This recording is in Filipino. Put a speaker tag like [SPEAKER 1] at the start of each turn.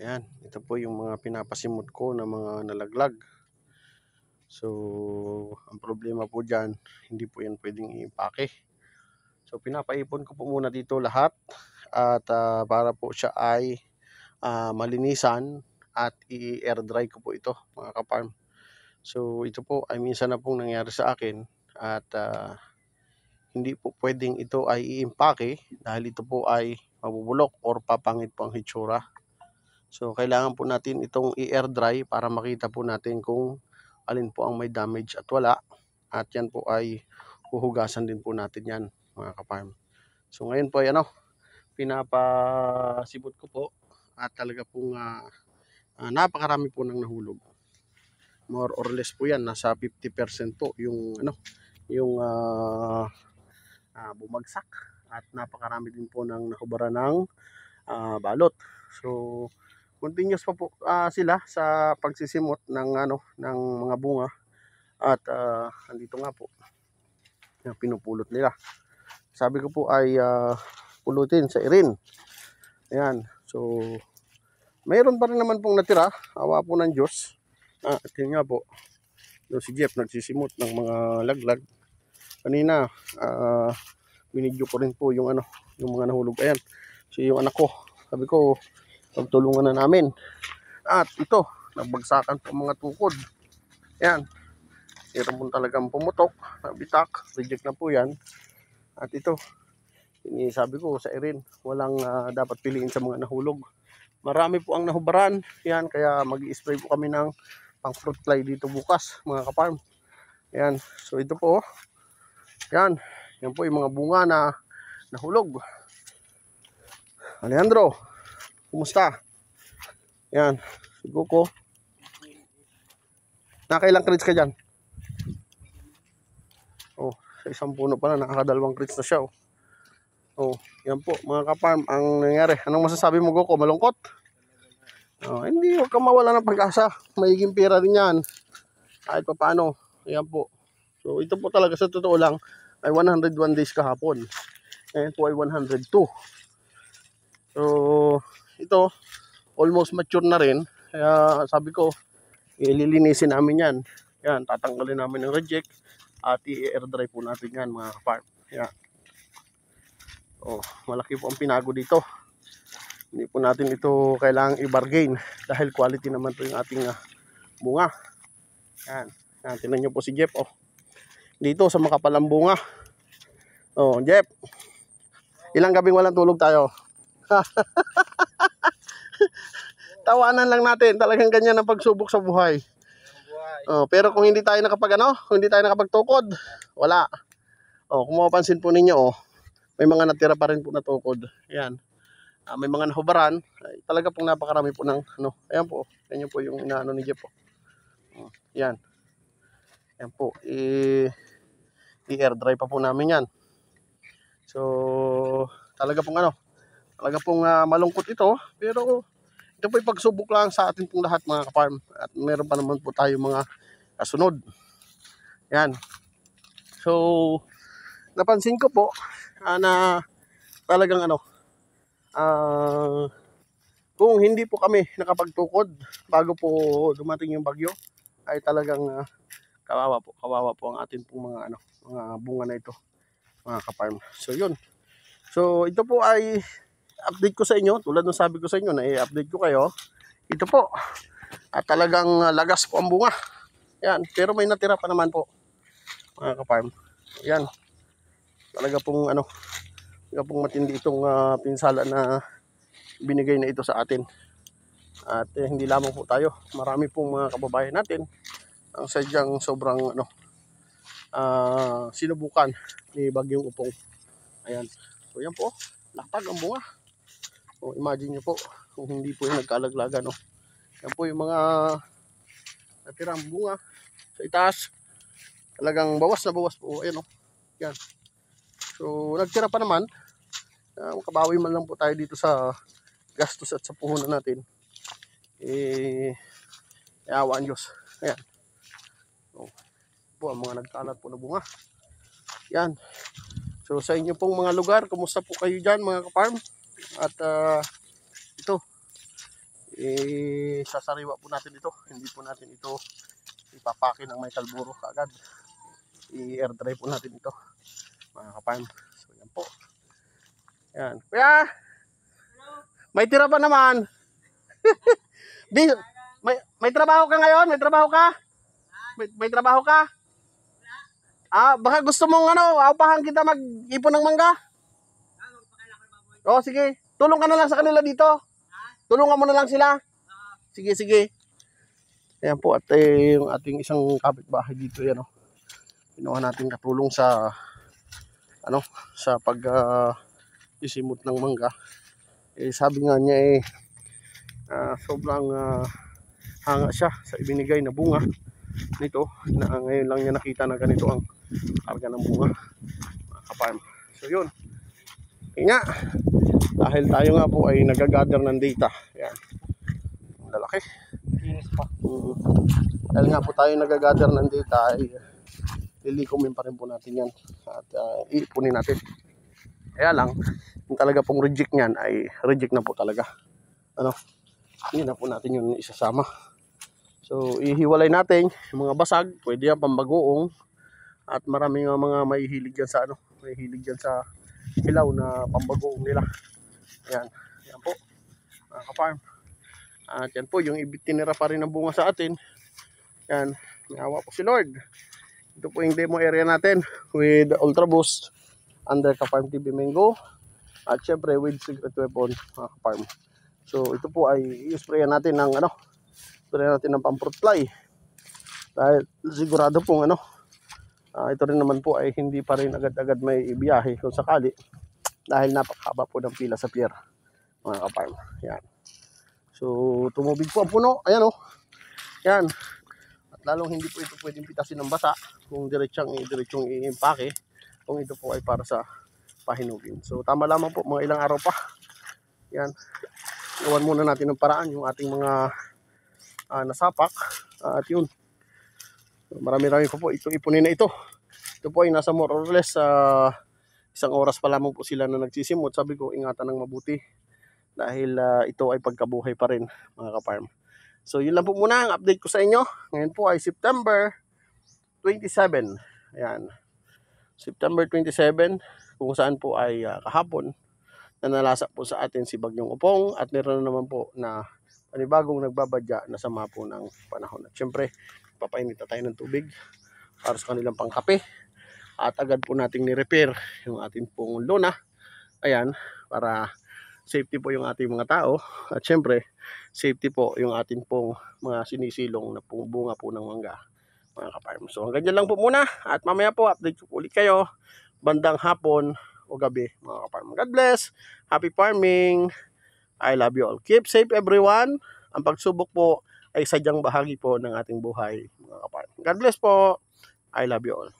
[SPEAKER 1] Ayan, ito po yung mga pinapasimot ko na mga nalaglag. So, ang problema po dyan, hindi po yan pwedeng i-impake. So, pinapaipon ko po muna dito lahat at para po siya ay malinisan at i-air dry ko po ito mga ka-farm. So, ito po ay minsan na pong nangyari sa akin at hindi po pwedeng ito ay i-impake dahil ito po ay mabubulok or papangit po ang hitsura. So, kailangan po natin itong i-air dry para makita po natin kung alin po ang may damage at wala. At yan po ay huhugasan din po natin yan mga ka-farm. So, ngayon po ay pinapasibot ko po at talaga pong napakarami po ng nahulog. More or less po yan, nasa 50% po yung bumagsak at napakarami din po ng nahubara ng balot. So, continuous pa po sila sa pagsisimot ng ng mga bunga at andito nga po yung pinupulot nila. Sabi ko po ay pulutin sa irin. Ayan. So mayroon pa rin naman pong natira, awa po ng Diyos. At yun nga po, yung si Jeff nagsisimot ng mga laglag. Kanina binidyo ko rin po yung yung mga nahulog. Ayan. So yung anak ko, sabi ko pagtulungan na namin. At ito, nagbagsakan po mga tukod. Ayan. Meron po talagang pumutok, bitak, reject na po yan. At ito, sabi ko sa irin, walang dapat piliin sa mga nahulog. Marami po ang nahubaran. Yan, kaya mag-i-spray po kami ng pang fruit fly dito bukas, mga ka-farm. Ayan, so ito po. Yan, yan po yung mga bunga na nahulog. Alejandro, kumusta? Yan, sigo ko. Nakailang crates ka dyan? Oh, sa isang puno pala, nakakadalawang crates na siya. Oh, yan po mga ka-farm ang nangyari. Anong masasabi mo, Goko? Malungkot? Oh, hindi, huwag kang mawala ng pag-asa. Mayiging pera rin yan. Kahit pa paano. Yan po. So, ito po talaga sa totoo lang ay 101 days kahapon. Ngayon po ay 102. So, ito, almost mature na rin. Kaya sabi ko, ililinisin namin yan. Yan, tatanggalin namin ng reject at i-air dry po natin yan mga ka-farm. Yan. Oh, malaki po ang pinago dito. Hindi po natin ito kailangang i-bargain dahil quality naman po yung ating bunga. Yan. Yan, tingnan nyo po si Jeff. Oh. Dito sa makapalang bunga. Oh, Jeff. Ilang gabing walang tulog tayo? Tawanan lang natin. Talagang ganyan ang pagsubok sa buhay. Oh, pero kung hindi tayo kung hindi tayo nakapagtukod, wala. Oh, kung mapapansin po ninyo, oh, may mga natira pa rin po na tukod. Ayan. May mga nahubaran. Ay, talaga pong napakarami po ng Ayan po. Yan po yung inaano ni Jeff po. Yan. Yan po. I-air dry pa po namin yan. So, talaga pong malungkot ito. Pero, ito po yung pagsubok lang sa atin pong lahat mga ka-farm. At meron pa naman po tayo mga kasunod. Yan. So, napansin ko po na talagang kung hindi po kami nakapagtukod bago po dumating yung bagyo, ay talagang kawawa po ang atin pong mga bunga na ito mga ka-farm. So yun. So ito po ay update ko sa inyo, tulad ng sabi ko sa inyo na i-update ko kayo. Ito po at talagang lagas po ang bunga. Yan, pero may natira pa naman po mga ka-farm. Yan. Talaga pong matindi itong pinsala na binigay na ito sa atin. At hindi lamang po tayo, marami pong mga kababayan natin ang sadyang sobrang sinubukan ni Bagyong Upong. Ayan. So yan po, latag ang bunga. So, imagine nyo po kung hindi po yung nagkalaglagan. Yan po yung mga natirang bunga sa itaas. Talagang bawas na bawas po. Ayan Yan. So nagtira pa naman. Makabawi man lang po tayo dito sa gastos at sa puhunan natin. Awa ang Diyos. Ayan. So, po ang mga nagkalat po na bunga. Yan. So sa inyo pong mga lugar, kumusta po kayo dyan mga ka-farm? At ito, sasariwa po natin ito. Hindi po natin ito ipapake ng may kalburo kaagad. I-air dry po natin ito, mga ka-farm. So yan po. Yan. Kuya, may tira pa naman. may trabaho ka ngayon? May trabaho ka? May trabaho ka? Baka gusto mong aupahan kita mag-ipon ng mangga? Oo, sige. Tulong ka na lang sa kanila dito. Tulungan mo na lang sila. Sige, sige. Ayan po, at yung ating isang kapitbahay dito, yan ginawa natin katulong sa sa pag isimot ng mangga. Sabi nga niya sobrang hanga siya sa ibinigay na bunga nito, na ngayon lang niya nakita na ganito ang karga ng bunga, mga ka-farm. So yun, nga dahil tayo nga po ay nagagather ng data, yan ang lalaki. Dahil nga po tayo nagagather ng data, ay lilikumin pa rin po natin yan at iipunin natin. Kaya lang, yung talaga pong reject nyan ay reject na po talaga. Hindi na po natin yun isasama. So ihiwalay natin yung mga basag, pwede yan pambagoong, at maraming mga mahihilig yan sa mahihilig yan sa hilaw na pambagoong nila. Ayan, yan po, mga ka-farm. At yan po yung tinira pa rin ng bunga sa atin. Yan, may awa po si Lord. Ito po yung demo area natin with Ultra Boost under Ka-Farm TV Mango, at syempre with Secret Weapon, mga ka-farm. So ito po ay i-sprayan natin ng sprayan natin ng pang-fruit fly, dahil sigurado pong ito rin naman po ay hindi pa rin agad-agad may ibiyahe kung sakali, dahil napakahaba po ng pila sa pier, mga ka-farm. Yan. So tumubig po ang puno. Ayan yan. At lalong hindi po ito pwedeng pitasin ng basa kung diretsong i-impake, kung ito po ay para sa pahinugin. So tama lamang po, mga ilang araw pa. Yan. Iwan muna natin ng paraan yung ating mga nasapak. At yun, marami-rami po itong ipunin na ito. Ito po ay nasa more or less 1 oras pa lamang po sila na nagsisimot. Sabi ko, ingatan ng mabuti, dahil ito ay pagkabuhay pa rin, mga ka-farm. So yun lang po muna ang update ko sa inyo. Ngayon po ay September 27. Ayan, September 27, kung saan po ay kahapon na nalasa po sa atin si Bagyong Upong, at meron na naman po na panibagong nagbabadya na sama po ng panahon. At syempre, papainit na tayo ng tubig para sa kanilang pangkape, at agad po nating ni-repair yung ating pong lona. Ayan, para safety po yung ating mga tao, at syempre safety po yung ating pong mga sinisilong na pong bunga po ng mangga, mga ka-farm. So hanggang dyan lang po muna, at mamaya po update ko ulit kayo bandang hapon o gabi, mga ka-farm. God bless, happy farming, I love you all, keep safe everyone. Ang pagsubok po ay sadyang bahagi po ng ating buhay, mga ka-farm. God bless po, I love you all.